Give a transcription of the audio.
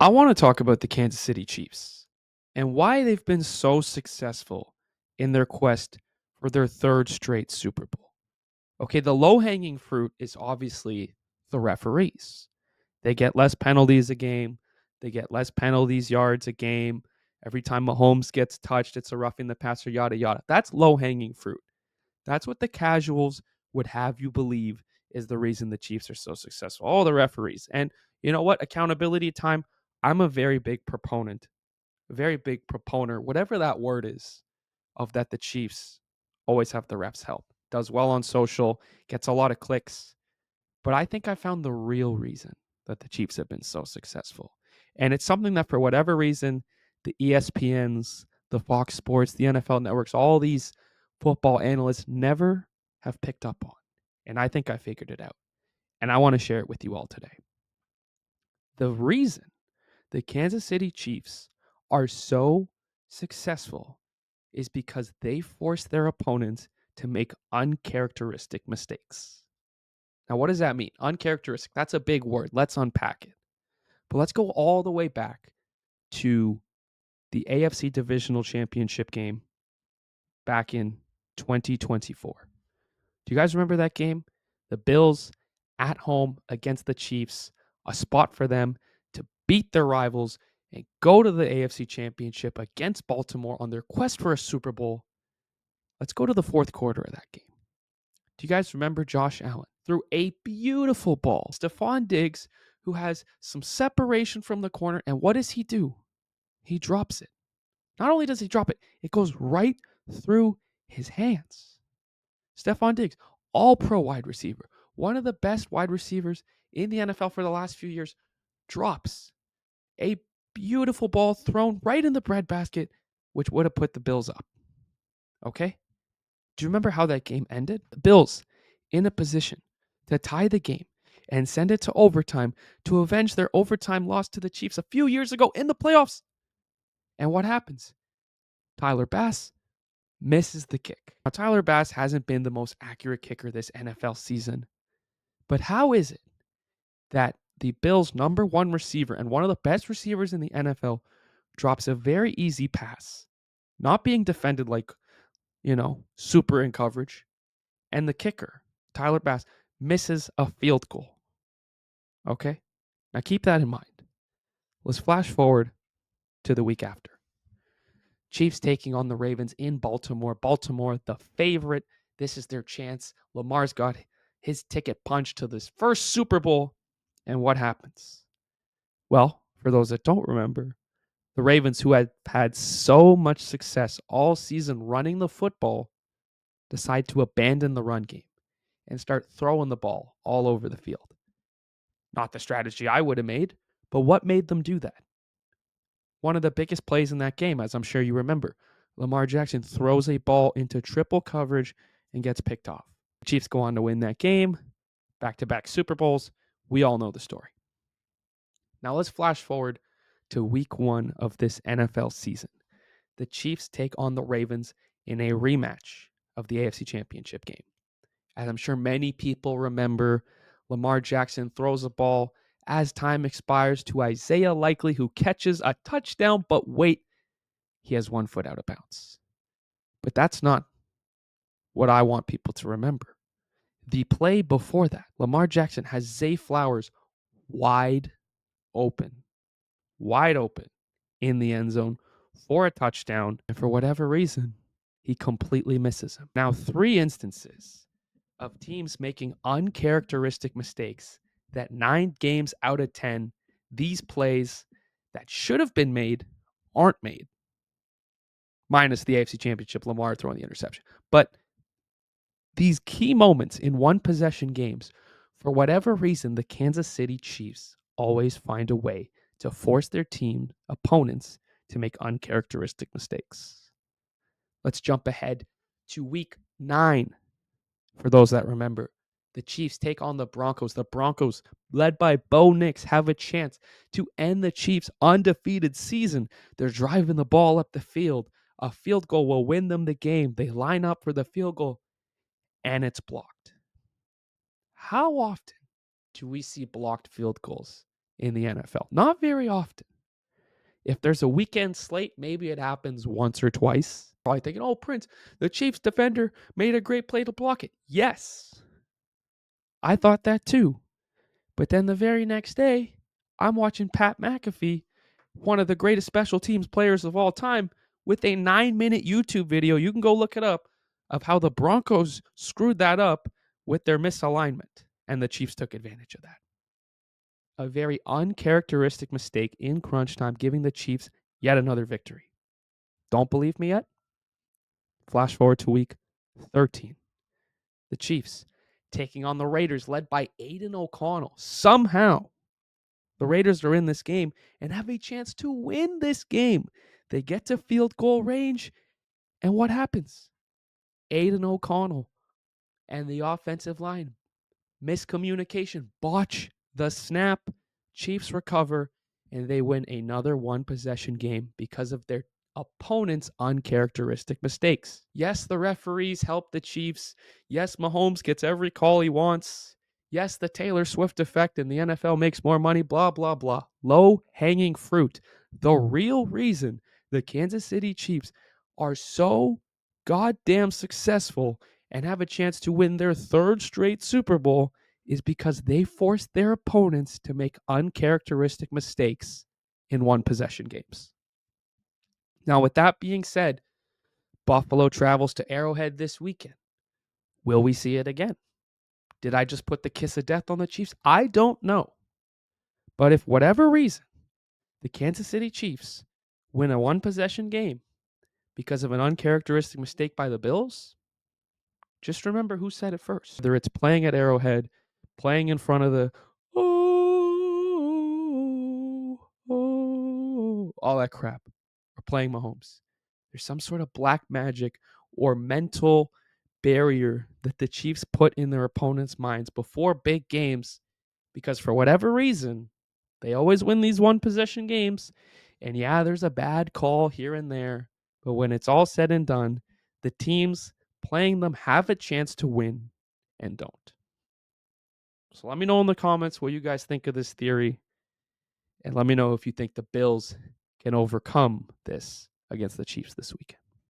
I want to talk about the Kansas City Chiefs and why they've been so successful in their quest for their third straight Super Bowl. Okay, the low hanging fruit is obviously the referees. They get less penalties a game, they get less penalties yards a game. Every time Mahomes gets touched, it's a roughing the passer, yada, yada. That's low hanging fruit. That's what the casuals would have you believe is the reason the Chiefs are so successful. All the referees. And you know what? Accountability time. I'm a very big proponent, very big proponent, whatever that word is, of that the Chiefs always have the refs help. Does well on social, gets a lot of clicks. But I think I found the real reason that the Chiefs have been so successful. And it's something that for whatever reason, the ESPNs, the Fox Sports, the NFL networks, all these football analysts never have picked up on. And I think I figured it out. And I want to share it with you all today. The reason the Kansas City Chiefs are so successful is because they force their opponents to make uncharacteristic mistakes. Now, what does that mean? Uncharacteristic. That's a big word. Let's unpack it. But let's go all the way back to the AFC Divisional Championship game back in 2024. Do you guys remember that game? The Bills at home against the Chiefs, a spot for them to beat their rivals and go to the AFC Championship against Baltimore on their quest for a Super Bowl. Let's go to the fourth quarter of that game. Do you guys remember Josh Allen threw a beautiful ball? Stephon Diggs, who has some separation from the corner, and what does he do? He drops it. Not only does he drop it, it goes right through his hands. Stephon Diggs, all pro wide receiver, one of the best wide receivers in the NFL for the last few years, drops a beautiful ball thrown right in the breadbasket, which would have put the Bills up. Okay? Do you remember how that game ended? The Bills in a position to tie the game and send it to overtime to avenge their overtime loss to the Chiefs a few years ago in the playoffs. And what happens? Tyler Bass misses the kick. Now, Tyler Bass hasn't been the most accurate kicker this NFL season. But how is it that the Bills' number one receiver and one of the best receivers in the NFL drops a very easy pass, not being defended like, super in coverage, and the kicker, Tyler Bass, misses a field goal? Okay? Now keep that in mind. Let's flash forward to the week after. Chiefs taking on the Ravens in Baltimore. Baltimore, the favorite. This is their chance. Lamar's got his ticket punched to this first Super Bowl. And what happens? Well, for those that don't remember, the Ravens, who had had so much success all season running the football, decide to abandon the run game and start throwing the ball all over the field. Not the strategy I would have made, but what made them do that? One of the biggest plays in that game, as I'm sure you remember, Lamar Jackson throws a ball into triple coverage and gets picked off. The Chiefs go on to win that game, back-to-back Super Bowls. We all know the story. Now let's flash forward to week 1 of this NFL season. The Chiefs take on the Ravens in a rematch of the AFC Championship game. As I'm sure many people remember, Lamar Jackson throws a ball as time expires to Isaiah Likely, who catches a touchdown, but wait, he has 1 foot out of bounds. But that's not what I want people to remember. The play before that, Lamar Jackson has Zay Flowers wide open in the end zone for a touchdown. And for whatever reason, he completely misses him. Now, 3 instances of teams making uncharacteristic mistakes that 9 games out of 10, these plays that should have been made aren't made. Minus the AFC Championship, Lamar throwing the interception. But these key moments in one possession games, for whatever reason, the Kansas City Chiefs always find a way to force their team opponents to make uncharacteristic mistakes. Let's jump ahead to week 9. For those that remember, the Chiefs take on the Broncos. The Broncos, led by Bo Nix, have a chance to end the Chiefs' undefeated season. They're driving the ball up the field. A field goal will win them the game. They line up for the field goal, and it's blocked. How often do we see blocked field goals in the NFL? Not very often. If there's a weekend slate, maybe it happens once or twice. Probably thinking, oh, Prince, the Chiefs defender made a great play to block it. Yes, I thought that too. But then the very next day, I'm watching Pat McAfee, one of the greatest special teams players of all time, with a 9-minute YouTube video. You can go look it up of how the Broncos screwed that up with their misalignment, and the Chiefs took advantage of that. A very uncharacteristic mistake in crunch time, giving the Chiefs yet another victory. Don't believe me yet? Flash forward to week 13. The Chiefs taking on the Raiders, led by Aiden O'Connell. Somehow, the Raiders are in this game and have a chance to win this game. They get to field goal range, and what happens? Aiden O'Connell and the offensive line, miscommunication, botch the snap. Chiefs recover, and they win another one-possession game because of their opponent's uncharacteristic mistakes. Yes, the referees help the Chiefs. Yes, Mahomes gets every call he wants. Yes, the Taylor Swift effect and the NFL makes more money, blah, blah, blah. Low-hanging fruit. The real reason the Kansas City Chiefs are so goddamn successful and have a chance to win their third straight Super Bowl is because they forced their opponents to make uncharacteristic mistakes in one-possession games. Now, with that being said, Buffalo travels to Arrowhead this weekend. Will we see it again? Did I just put the kiss of death on the Chiefs? I don't know. But if whatever reason the Kansas City Chiefs win a one-possession game because of an uncharacteristic mistake by the Bills, just remember who said it first. Whether it's playing at Arrowhead, playing in front of the all that crap, or playing Mahomes. There's some sort of black magic or mental barrier that the Chiefs put in their opponents' minds before big games because for whatever reason, they always win these one-possession games. And yeah, there's a bad call here and there, but when it's all said and done, the teams playing them have a chance to win and don't. So let me know in the comments what you guys think of this theory. And let me know if you think the Bills can overcome this against the Chiefs this weekend.